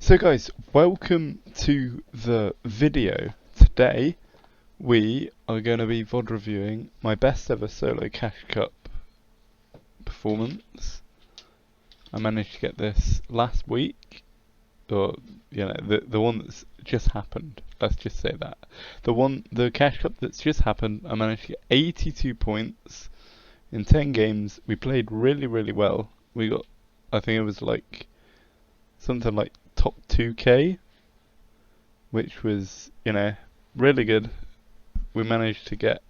So guys, welcome to the video. Today we are going to be VOD reviewing my best ever solo Cash Cup performance. I managed to get this last week, or the one that's just happened. Let's just say that. The Cash Cup that's just happened, I managed to get 82 points in 10 games. We played really well. We got, I think it was like something like top 2k, which was, really good. We managed to get,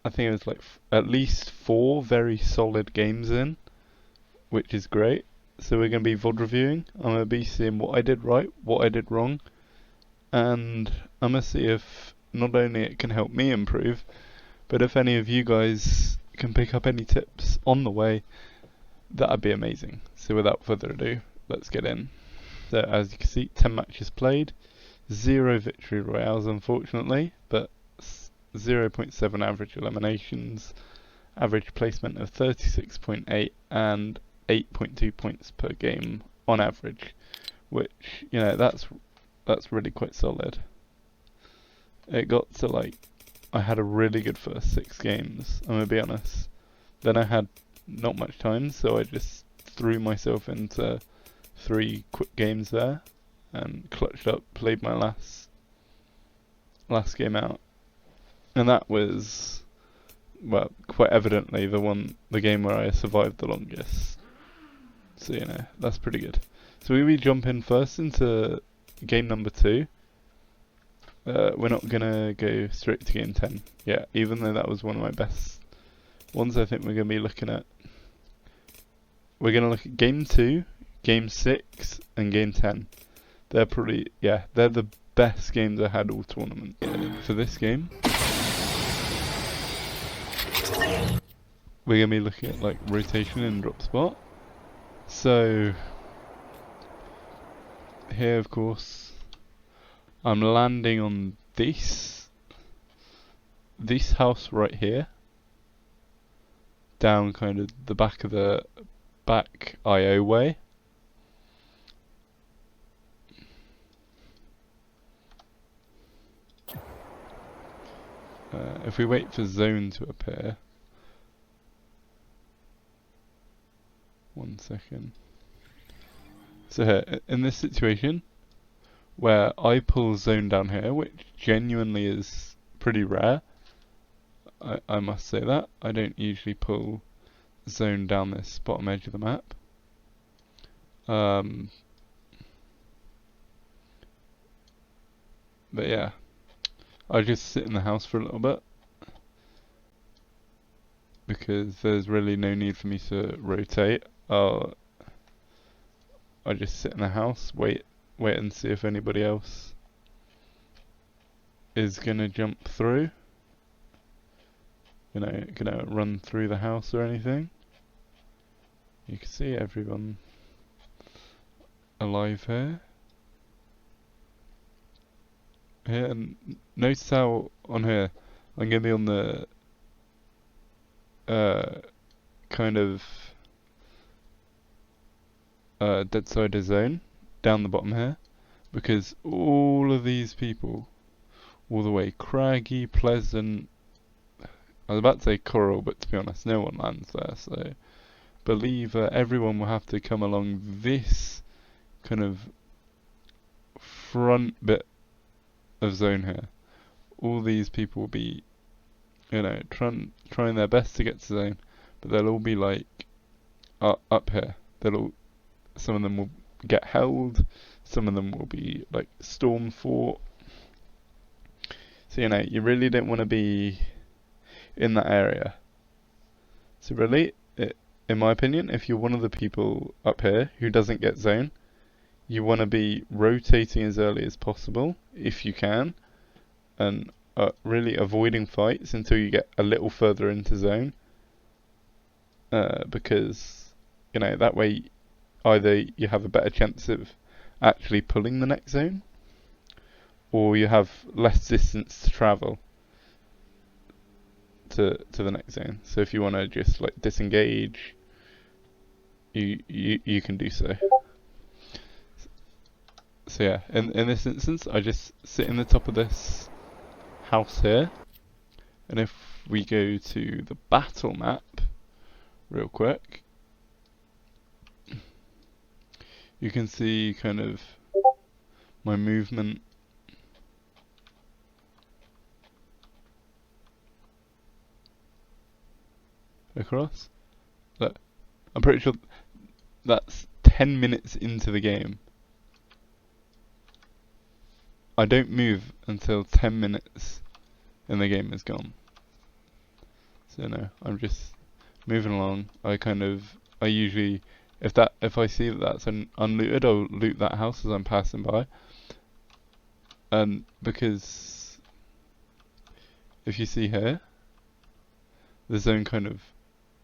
I think it was like at least 4 very solid games in, which is great. So we're going to be VOD reviewing. I'm going to be seeing what I did right, what I did wrong, and I'm going to see if not only it can help me improve, but if any of you guys can pick up any tips on the way, that'd be amazing. So without further ado, let's get in. So as you can see, 10 matches played, 0 victory royales unfortunately, but 0.7 average eliminations, average placement of 36.8 and 8.2 points per game on average, which, that's really quite solid. It got to like, I had a really good first 6 games, I'm gonna be honest. Then I had not much time, so I just threw myself into 3 quick games there and clutched up, played my last game out, and that was, well, quite evidently the game where I survived the longest. So that's pretty good. So we jump in first into game number 2. We're not gonna go straight to game 10 yet, even though that was one of my best ones. I think we're gonna be looking at. We're gonna look at game 2, game 6, and game 10. They're probably, they're the best games I had all tournament. For this game, we're going to be looking at like rotation and drop spot. So, here of course, I'm landing on this house right here. Down kind of the back of the back IO way. If we wait for zone to appear, 1 second. So here, in this situation, where I pull zone down here, which genuinely is pretty rare, I must say that. I don't usually pull zone down this bottom edge of the map. But yeah, I just sit in the house for a little bit because there's really no need for me to rotate. I just sit in the house, wait and see if anybody else is gonna jump through. Gonna run through the house or anything. You can see everyone alive here. Here, and notice how on here I'm gonna be on the kind of dead side of zone down the bottom here, because all of these people, all the way Craggy, Pleasant, I was about to say Coral, but to be honest, no one lands there, so believe everyone will have to come along this kind of front bit of zone here. All these people will be, trying their best to get to zone, but they'll all be like up here. Some of them will get held, some of them will be like storm fort. So you really don't want to be in that area. So really, in my opinion, if you're one of the people up here who doesn't get zone, you want to be rotating as early as possible if you can, and really avoiding fights until you get a little further into zone, because that way either you have a better chance of actually pulling the next zone, or you have less distance to travel to the next zone. So if you want to just like disengage, you can do so. So yeah, in this instance, I just sit in the top of this house here, and if we go to the battle map real quick, you can see kind of my movement. Across. Look, I'm pretty sure that's 10 minutes into the game. I don't move until 10 minutes and the game is gone. So no, I'm just moving along. I usually, if I see that that's unlooted, I'll loot that house as I'm passing by. And because if you see here, the zone kind of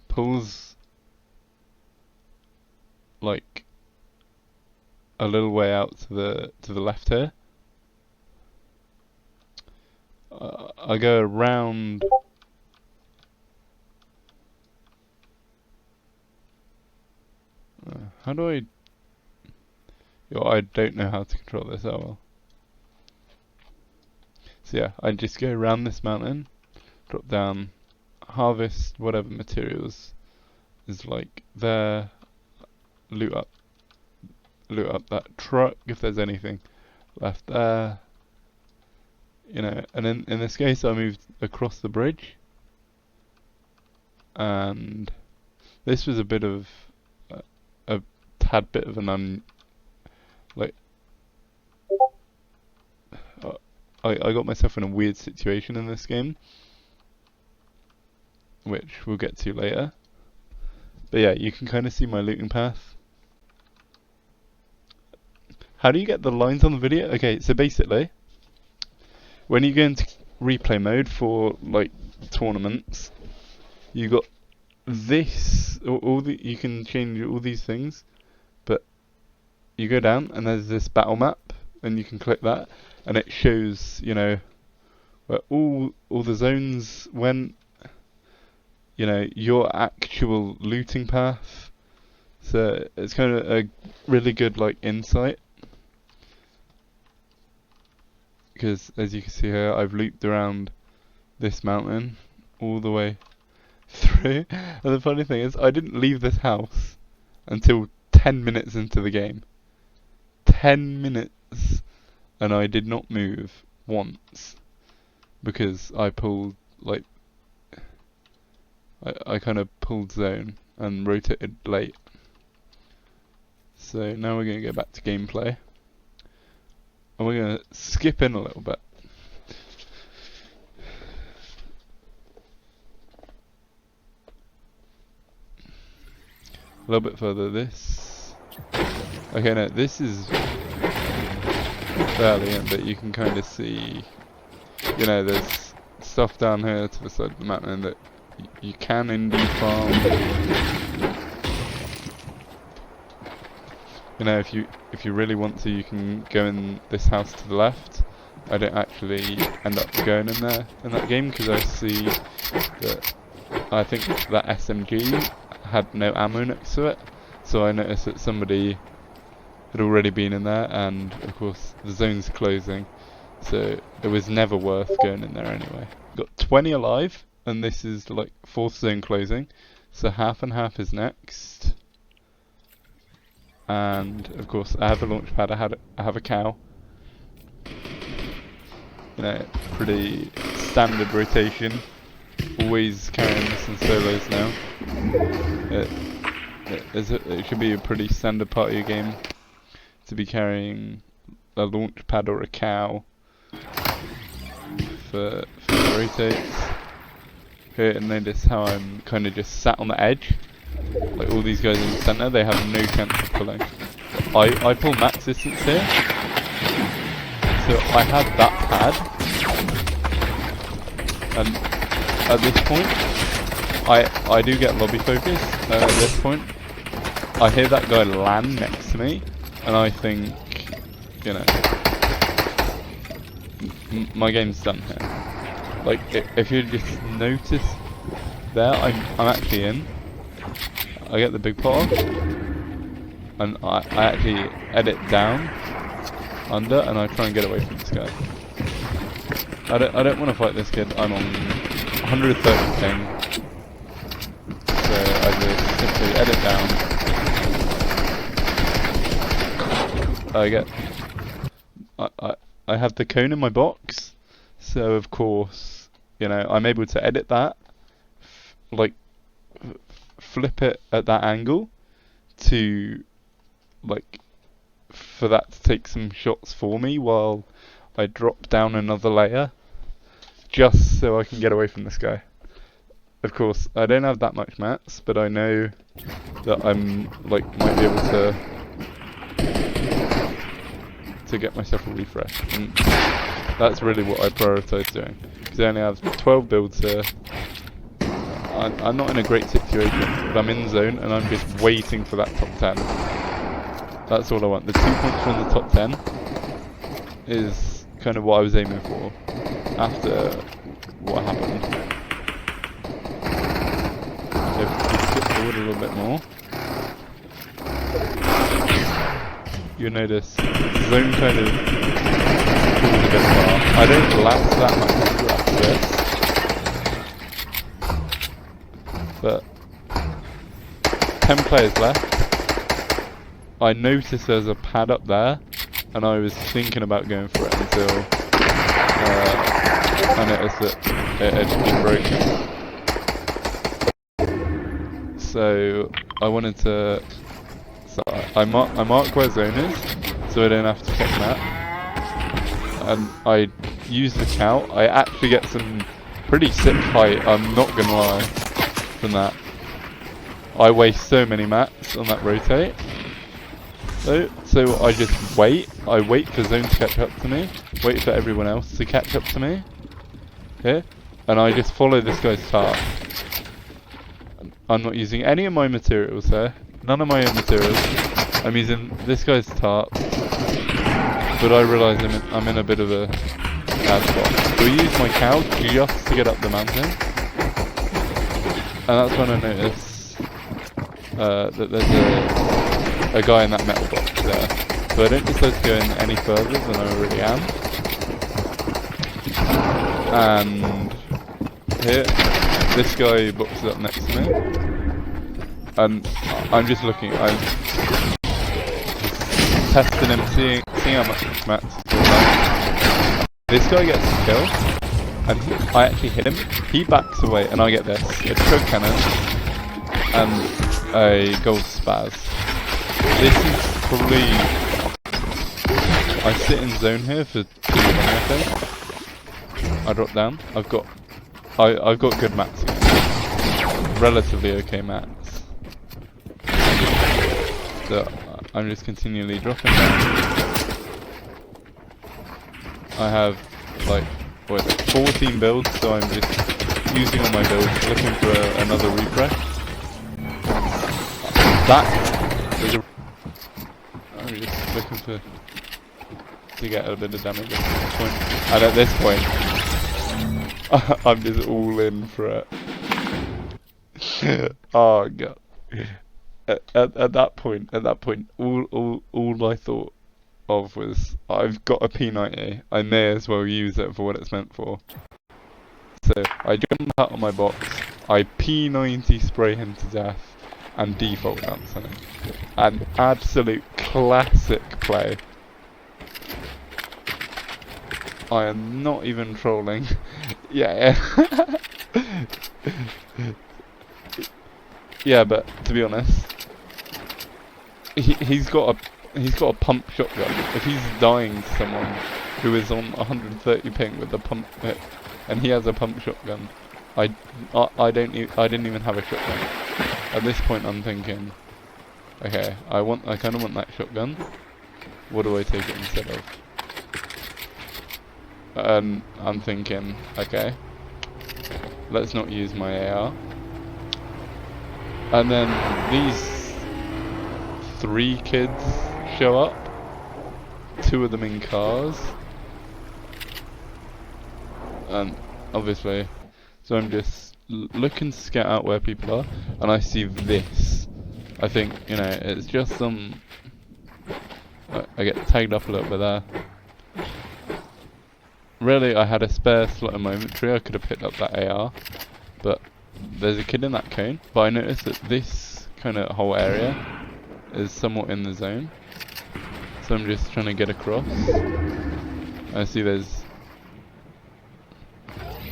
pulls like a little way out to the left here. I go around. How do I? Yo, I don't know how to control this that well. So yeah, I just go around this mountain, drop down, harvest whatever materials is like there, loot up that truck if there's anything left there. You know, and in this case I moved across the bridge, and this was a bit of a tad bit of an I got myself in a weird situation in this game, which we'll get to later. But yeah, you can kind of see my looting path. How do you get the lines on the video? Okay, so basically, when you go into replay mode for like tournaments, you got this, you can change all these things, but you go down and there's this battle map, and you can click that, and it shows, you know, where all the zones went, you know, your actual looting path. So it's kind of a really good like insight, because as you can see here, I've looped around this mountain all the way through. And the funny thing is, I didn't leave this house until 10 minutes into the game. 10 minutes, and I did not move once because I pulled like I kind of pulled zone and rotated late. So now we're going to go back to gameplay, and we're going to skip in a little bit. A little bit further, this. Okay, no, this is fairly in, but you can kind of see, you know, there's stuff down here to the side of the mountain that you can indeed farm. You know, if you really want to, you can go in this house to the left. I don't actually end up going in there in that game because I see that I think that SMG had no ammo next to it, so I noticed that somebody had already been in there, and of course the zone's closing, so it was never worth going in there anyway. Got 20 alive, and this is like 4th zone closing, so half and half is next. And of course I have a launch pad, I have a cow. You know, pretty standard rotation. Always carrying this in solos now. It should be a pretty standard part of your game to be carrying a launch pad or a cow for the rotates. Here, and notice how I'm kind of just sat on the edge. Like all these guys in the centre, they have no chance of pulling. I pull max distance here, so I have that pad, and at this point, I do get lobby focus. At this point, I hear that guy land next to me, and I think, you know, my game's done here. Like, if you just notice there, I'm actually in. I get the big pot off, and I actually edit down under, and I try and get away from this guy. I don't want to fight this kid. I'm on 130 ping, so I just simply edit down. I have the cone in my box, so of course, you know, I'm able to edit that, flip it at that angle to, like, for that to take some shots for me while I drop down another layer, just so I can get away from this guy. Of course, I don't have that much mats, but I know that I'm, like, might be able to get myself a refresh, and that's really what I prioritise doing, because I only have 12 builds here. I'm not in a great situation, but I'm in zone and I'm just waiting for that top 10. That's all I want. The 2 points from the top 10 is kind of what I was aiming for after what happened. So if we skip forward a little bit more, you'll notice zone kind of falls a bit far. I don't last that much longer after this, but 10 players left. I noticed there's a pad up there, and I was thinking about going for it until I noticed that it had been broken. So I wanted to. So I mark where zone is, so I don't have to check that. And I use the cow. I actually get some pretty sick height. I'm not gonna lie. From that, I waste so many mats on that rotate. So I just wait. I wait for zone to catch up to me. Wait for everyone else to catch up to me. Okay, and I just follow this guy's tarp. I'm not using any of my materials here. None of my own materials. I'm using this guy's tarp. But I realise I'm in a bit of a bad spot. So I use my cow just to get up the mountain. And that's when I notice that there's a guy in that metal box there. So I don't decide to go in any further than I already am. And here, this guy boxes up next to me. And I'm just looking, I'm just testing him, seeing how much mats is going on. This guy gets a kill. And I actually hit him, he backs away, and I get this. It's a choke cannon, and a gold spaz. This is probably... I sit in zone here for 2 long, I think. I drop down. I've got good mats again. Relatively okay mats. So I'm just continually dropping down. I have, like, 14 builds, so I'm just using all my builds, looking for another refresh. I'm just looking to get a bit of damage at this point. And at this point, I'm just all in for it. Oh god. At that point, all I thought of was, I've got a P90, I may as well use it for what it's meant for. So I jump out of my box, I P90 spray him to death, and default dance on him. An absolute classic play. I am not even trolling. Yeah. Yeah, but to be honest, he's got a pump shotgun. If he's dying to someone who is on 130 ping with a pump, and he has a pump shotgun, I didn't even have a shotgun. At this point, I'm thinking, okay, I kind of want that shotgun. What do I take it instead of? And I'm thinking, okay, let's not use my AR. And then these 3 kids show up, 2 of them in cars, and obviously, so I'm just looking to scout out where people are, and I see this. I think, you know, it's just some, I get tagged up a little bit there. really, I had a spare slot in my inventory. I could have picked up that AR, but there's a kid in that cone. But I noticed that this kind of whole area is somewhat in the zone, so I'm just trying to get across. I see there's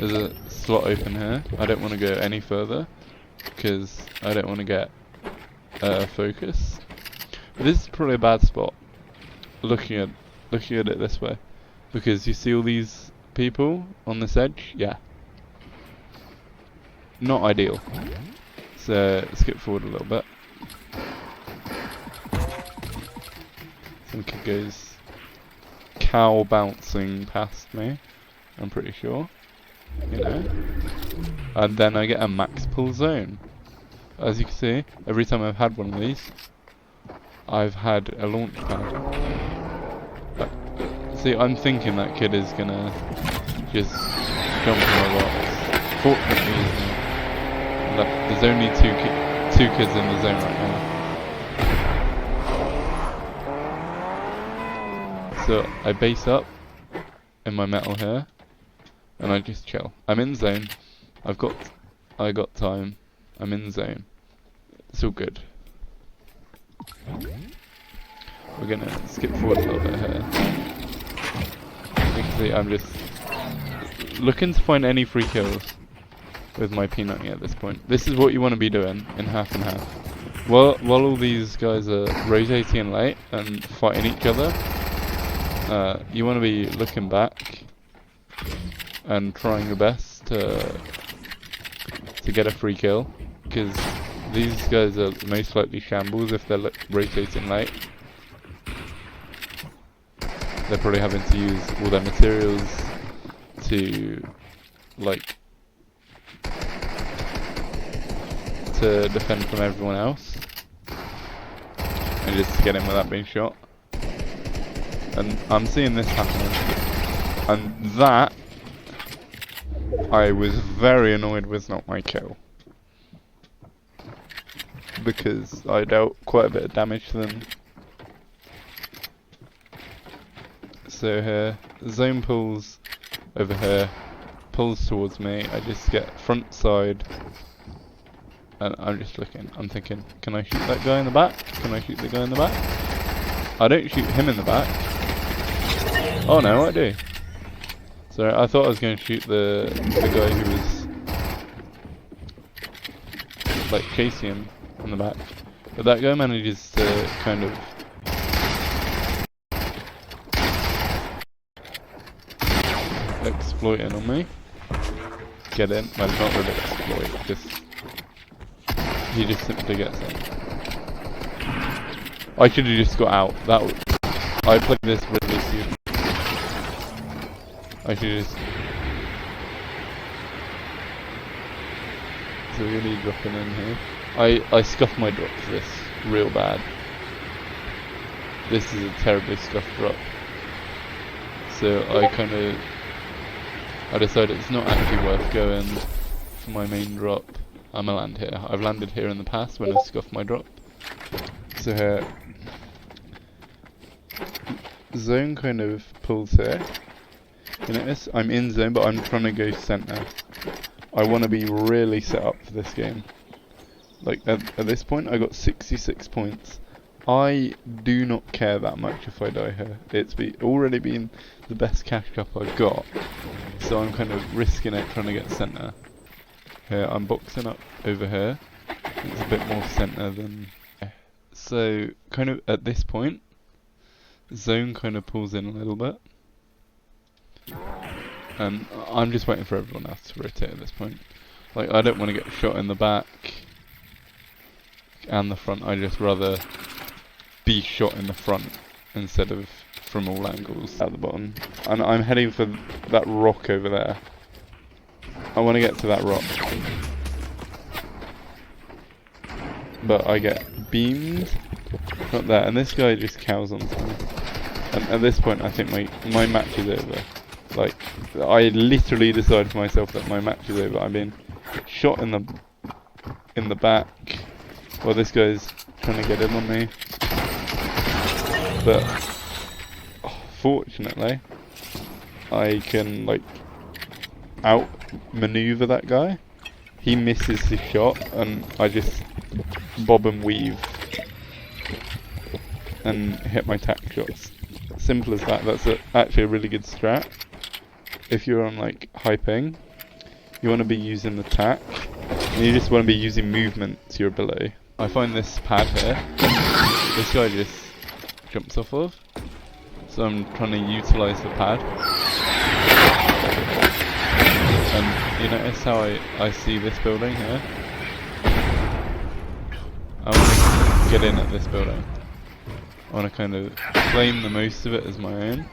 a slot open here. I don't want to go any further because I don't want to get focus. But this is probably a bad spot. Looking at it this way, because you see all these people on this edge. Yeah, not ideal. So skip forward a little bit. Some kid goes cow bouncing past me. I'm pretty sure. You know, and then I get a max pull zone. As you can see, every time I've had one of these, I've had a launch pad. See, I'm thinking that kid is gonna just jump on my box. Fortunately, he's not. There's only two kids in the zone right now. So I base up in my metal here, and I just chill. I'm in zone. I got time. I'm in zone. It's all good. We're gonna skip forward a little bit here. You can see I'm just looking to find any free kills with my P90 at this point. This is what you want to be doing in half and half. While all these guys are rotating late and fighting each other, you want to be looking back and trying your best to get a free kill, because these guys are most likely shambles if they're rotating late. They're probably having to use all their materials to defend from everyone else, and just to get in without being shot. And I'm seeing this happening, and that I was very annoyed was not my kill, because I dealt quite a bit of damage to them. So here, zone pulls over here, pulls towards me. I just get front side, and I'm just looking. I'm thinking, can I shoot that guy in the back? Can I shoot the guy in the back? I don't shoot him in the back. Oh no, I do. Sorry, I thought I was going to shoot the guy who was chasing him in the back, but that guy manages to kind of exploiting on me. Get in. Well, not really exploit, he just simply gets in. I should have just got out. I played this really stupid. I should just. So we're gonna be dropping in here. I scuffed my drop for this real bad. This is a terribly scuffed drop. So I decided it's not actually worth going for my main drop. I'm gonna land here. I've landed here in the past when I scuffed my drop. So here, zone kind of pulls here. You notice I'm in zone, but I'm trying to go center. I want to be really set up for this game. At this point, I got 66 points. I do not care that much if I die here. It's already been the best cash cup I've got, so I'm kind of risking it trying to get center. Here, I'm boxing up over here. It's a bit more center than. So, kind of at this point, zone kind of pulls in a little bit, and I'm just waiting for everyone else to rotate at this point. I don't want to get shot in the back and the front. I just rather be shot in the front instead of from all angles at the bottom. And I'm heading for that rock over there. I want to get to that rock, but I get beamed not there, and this guy just cows onto me. And at this point, I think my match is over. I literally decided for myself that my match is over. I've been shot in the back while this guy's trying to get in on me. But fortunately, I can like outmaneuver that guy. He misses his shot, and I just bob and weave and hit my tack shots. Simple as that. That's actually a really good strat. If you're on like high ping, you want to be using the tack, and you just want to be using movement to your ability. I find this pad here, this guy just jumps off of, so I'm trying to utilise the pad. And you notice how I see this building here? I want to get in at this building. I want to kind of claim the most of it as my own.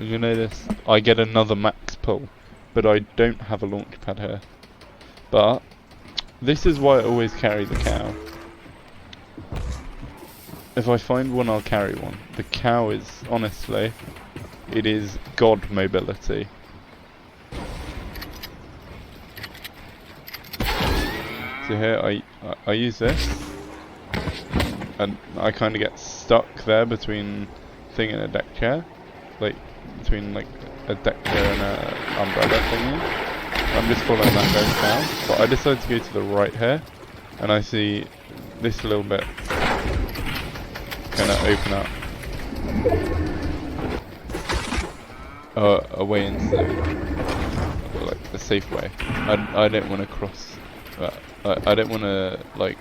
You notice I get another max pull, but I don't have a launch pad here. But this is why I always carry the cow. If I find one, I'll carry one. The cow is, honestly, it is god mobility. So here I use this, and I kind of get stuck there between thing and a deck chair, like between like a deck chair and a umbrella thingy. I'm just following that going down, but I decided to go to the right here, and I see this little bit kind of open up away into like the safe way. I don't want to cross. I don't want to like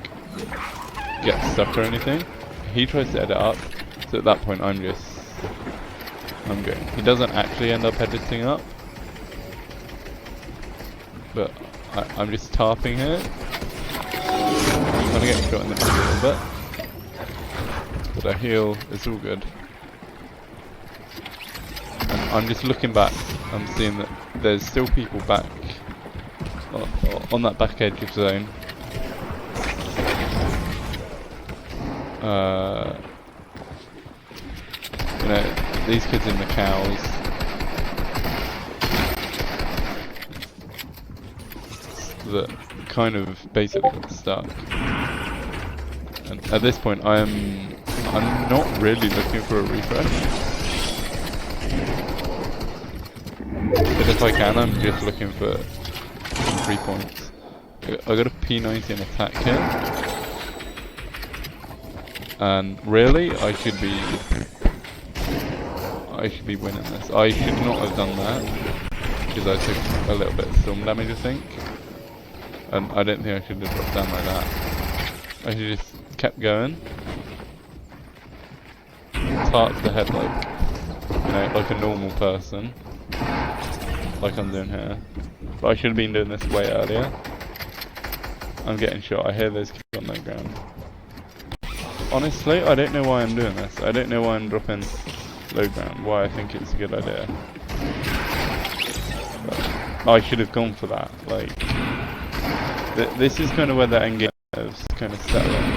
get stuck or anything. He tries to edit up, so at that point I'm going. He doesn't actually end up editing up, but I'm just tarping here. I'm trying to get shot in the back a little bit, but I heal. It's all good. And I'm just looking back. I'm seeing that there's still people back on that back edge of zone. You know, these kids in the cows. That kind of basically got stuck. And at this point I'm not really looking for a refresh. But if I can, I'm just looking for 3 points. I got a P90 and attack here. And really, I should be winning this. I should not have done that, because I took a little bit of storm damage, I think. And I don't think I should have dropped down like that. I should just kept going. Tarp the head like a normal person. Like I'm doing here. But I should have been doing this way earlier. I'm getting shot. I hear those kids on the ground. Honestly, I don't know why I'm doing this. I don't know why I'm dropping low ground. Why I think it's a good idea. But I should have gone for that. Like, this is kind of where the endgame is kind of settling.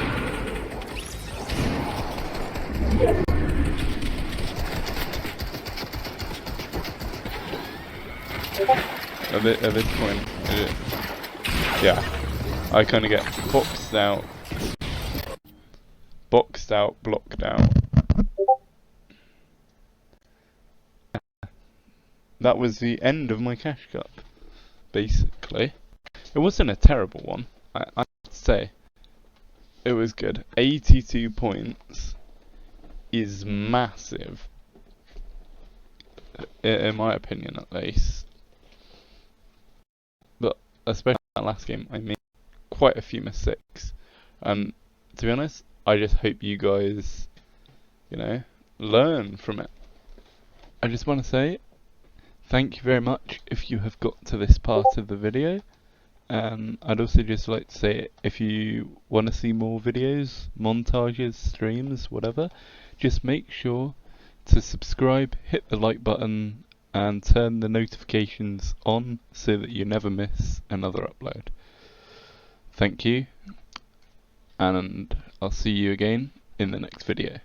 At this point, yeah, I kind of get boxed out, blocked out. That was the end of my cash cup, basically. It wasn't a terrible one, I'd say. It was good. 82 points is massive, in my opinion at least. But especially that last game, I made quite a few mistakes. And to be honest, I just hope you guys, you know, learn from it. I just want to say thank you very much if you have got to this part of the video. I'd also just like to say, if you want to see more videos, montages, streams, whatever, just make sure to subscribe, hit the like button, and turn the notifications on so that you never miss another upload. Thank you, and I'll see you again in the next video.